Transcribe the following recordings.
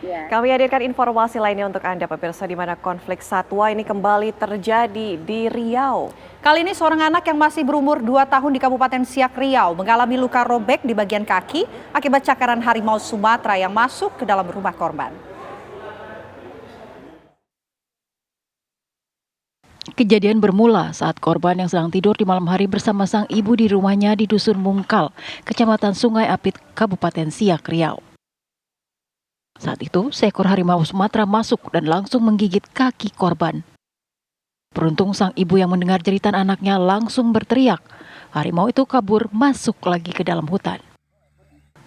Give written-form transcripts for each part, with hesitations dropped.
Ya. Kami hadirkan informasi lainnya untuk Anda pemirsa di mana konflik satwa ini kembali terjadi di Riau. Kali ini seorang anak yang masih berumur 2 tahun di Kabupaten Siak Riau mengalami luka robek di bagian kaki akibat cakaran harimau Sumatera yang masuk ke dalam rumah korban. Kejadian bermula saat korban yang sedang tidur di malam hari bersama sang ibu di rumahnya di Dusun Mungkal, Kecamatan Sungai Apit, Kabupaten Siak Riau. Saat itu, seekor harimau Sumatera masuk dan langsung menggigit kaki korban. Beruntung sang ibu yang mendengar jeritan anaknya langsung berteriak. Harimau itu kabur masuk lagi ke dalam hutan.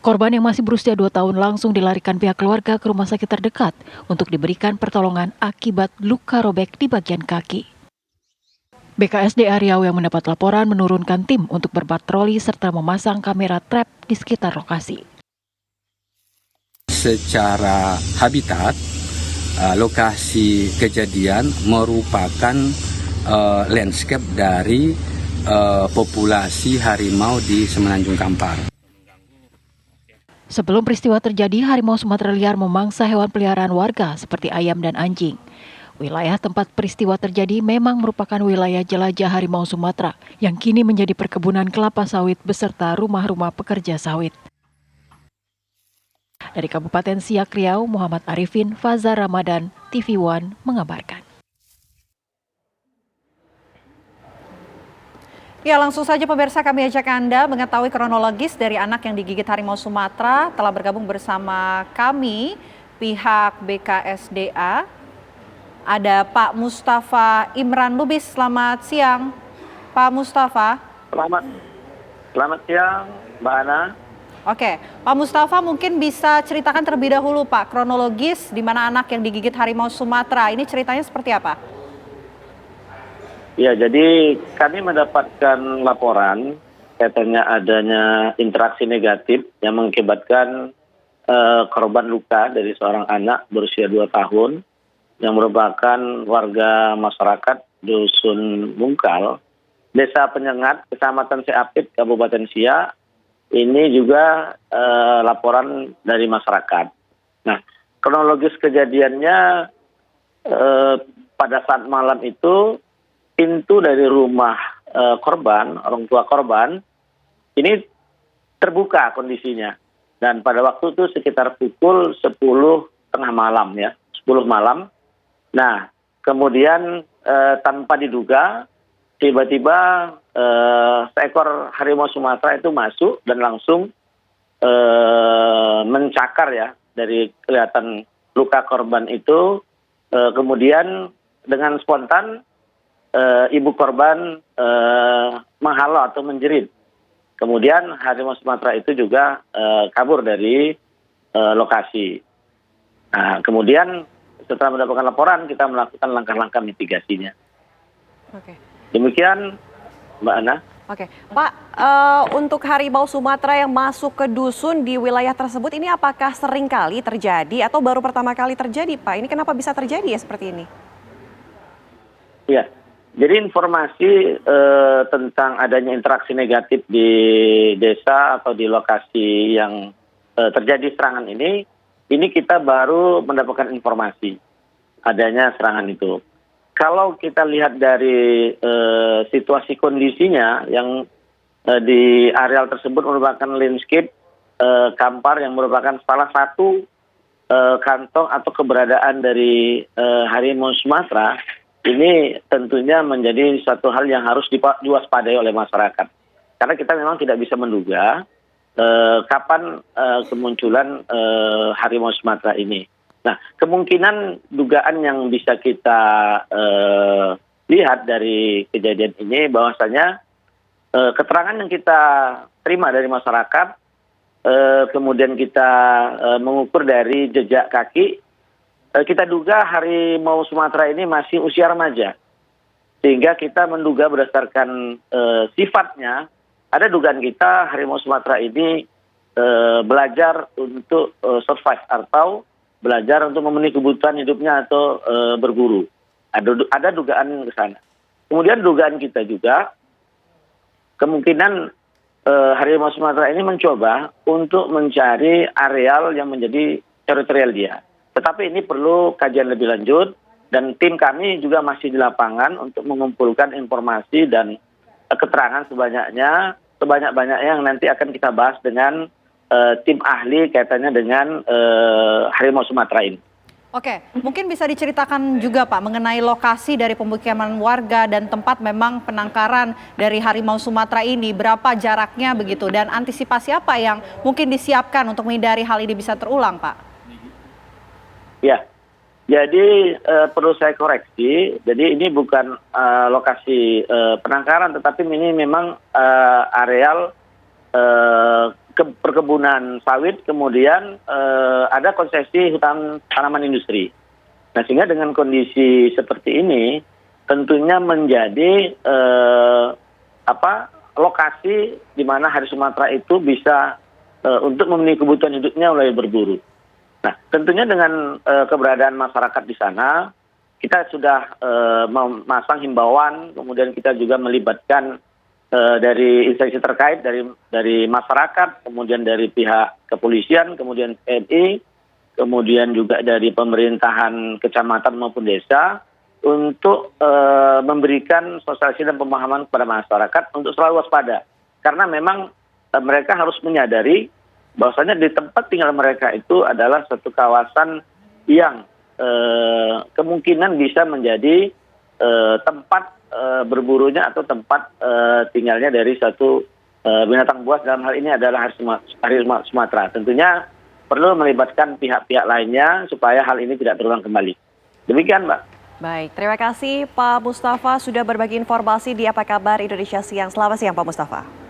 Korban yang masih berusia 2 tahun langsung dilarikan pihak keluarga ke rumah sakit terdekat untuk diberikan pertolongan akibat luka robek di bagian kaki. BKSDA Riau yang mendapat laporan menurunkan tim untuk berpatroli serta memasang kamera trap di sekitar lokasi. Secara habitat, lokasi kejadian merupakan landscape dari populasi harimau di Semenanjung Kampar. Sebelum peristiwa terjadi, harimau Sumatera liar memangsa hewan peliharaan warga seperti ayam dan anjing. Wilayah tempat peristiwa terjadi memang merupakan wilayah jelajah harimau Sumatera yang kini menjadi perkebunan kelapa sawit beserta rumah-rumah pekerja sawit. Dari Kabupaten Siak Riau, Muhammad Arifin, Faza Ramadan, TV One mengabarkan. Ya, langsung saja pemirsa kami ajak Anda mengetahui kronologis dari anak yang digigit harimau Sumatera. Telah bergabung bersama kami pihak BKSDA. Ada Pak Mustafa Imran Lubis. Selamat siang, Pak Mustafa. Selamat siang, Mbak Ana. Oke, Pak Mustafa mungkin bisa ceritakan terlebih dahulu Pak, kronologis di mana anak yang digigit harimau Sumatera, ini ceritanya seperti apa? Ya, jadi kami mendapatkan laporan katanya adanya interaksi negatif yang mengakibatkan korban luka dari seorang anak berusia 2 tahun yang merupakan warga masyarakat Dusun Mungkal, Desa Penyengat, Kecamatan Seapit, Kabupaten Siak. Ini juga laporan dari masyarakat. Nah, kronologis kejadiannya pada saat malam itu pintu dari rumah korban, orang tua korban, ini terbuka kondisinya. Dan pada waktu itu sekitar pukul 10.30 malam ya, 10 malam. Nah, kemudian tanpa diduga, tiba-tiba seekor harimau Sumatera itu masuk dan langsung mencakar ya dari kelihatan luka korban itu. Kemudian dengan spontan ibu korban menghalau atau menjerit. Kemudian harimau Sumatera itu juga kabur dari lokasi. Nah, kemudian setelah mendapatkan laporan kita melakukan langkah-langkah mitigasinya. Oke. Demikian, Mbak Ana. Oke, Pak, untuk harimau Sumatera yang masuk ke dusun di wilayah tersebut ini apakah sering kali terjadi atau baru pertama kali terjadi, Pak? Ini kenapa bisa terjadi ya seperti ini? Ya, jadi informasi tentang adanya interaksi negatif di desa atau di lokasi yang terjadi serangan ini kita baru mendapatkan informasi adanya serangan itu. Kalau kita lihat dari situasi kondisinya yang di areal tersebut merupakan landscape Kampar yang merupakan salah satu kantong atau keberadaan dari harimau Sumatera, ini tentunya menjadi suatu hal yang harus diwaspadai oleh masyarakat. Karena kita memang tidak bisa menduga kapan kemunculan harimau Sumatera ini. Nah, kemungkinan dugaan yang bisa kita lihat dari kejadian ini bahwasanya keterangan yang kita terima dari masyarakat, kemudian kita mengukur dari jejak kaki, kita duga harimau Sumatera ini masih usia remaja. Sehingga kita menduga berdasarkan sifatnya, ada dugaan kita harimau Sumatera ini belajar untuk survive atau belajar untuk memenuhi kebutuhan hidupnya atau berburu. Ada dugaan ke sana. Kemudian dugaan kita juga kemungkinan harimau Sumatera ini mencoba untuk mencari areal yang menjadi teritorial dia. tetapi ini perlu kajian lebih lanjut dan tim kami juga masih di lapangan untuk mengumpulkan informasi dan keterangan sebanyak-banyaknya yang nanti akan kita bahas dengan tim ahli kaitannya dengan harimau Sumatera ini. Oke, mungkin bisa diceritakan juga Pak mengenai lokasi dari pemukiman warga dan tempat memang penangkaran dari harimau Sumatera ini, berapa jaraknya begitu, dan antisipasi apa yang mungkin disiapkan untuk menghindari hal ini bisa terulang Pak? Ya, jadi perlu saya koreksi, jadi ini bukan lokasi penangkaran, tetapi ini memang areal perkebunan sawit, kemudian ada konsesi hutan tanaman industri. Nah, sehingga dengan kondisi seperti ini tentunya menjadi lokasi di mana harimau Sumatera itu bisa untuk memenuhi kebutuhan hidupnya mulai berburu. Nah, tentunya dengan keberadaan masyarakat di sana, kita sudah memasang himbauan, kemudian kita juga melibatkan dari instansi terkait, dari masyarakat, kemudian dari pihak kepolisian, kemudian TNI, kemudian juga dari pemerintahan kecamatan maupun desa, untuk memberikan sosialisasi dan pemahaman kepada masyarakat untuk selalu waspada. Karena memang mereka harus menyadari bahwasanya di tempat tinggal mereka itu adalah satu kawasan yang kemungkinan bisa menjadi tempat berburunya atau tempat tinggalnya dari satu binatang buas, dalam hal ini adalah harimau Sumatera. Tentunya perlu melibatkan pihak-pihak lainnya supaya hal ini tidak terulang kembali. Demikian, Mbak. Baik, terima kasih Pak Mustafa sudah berbagi informasi di Apa Kabar Indonesia Siang. Selamat siang Pak Mustafa.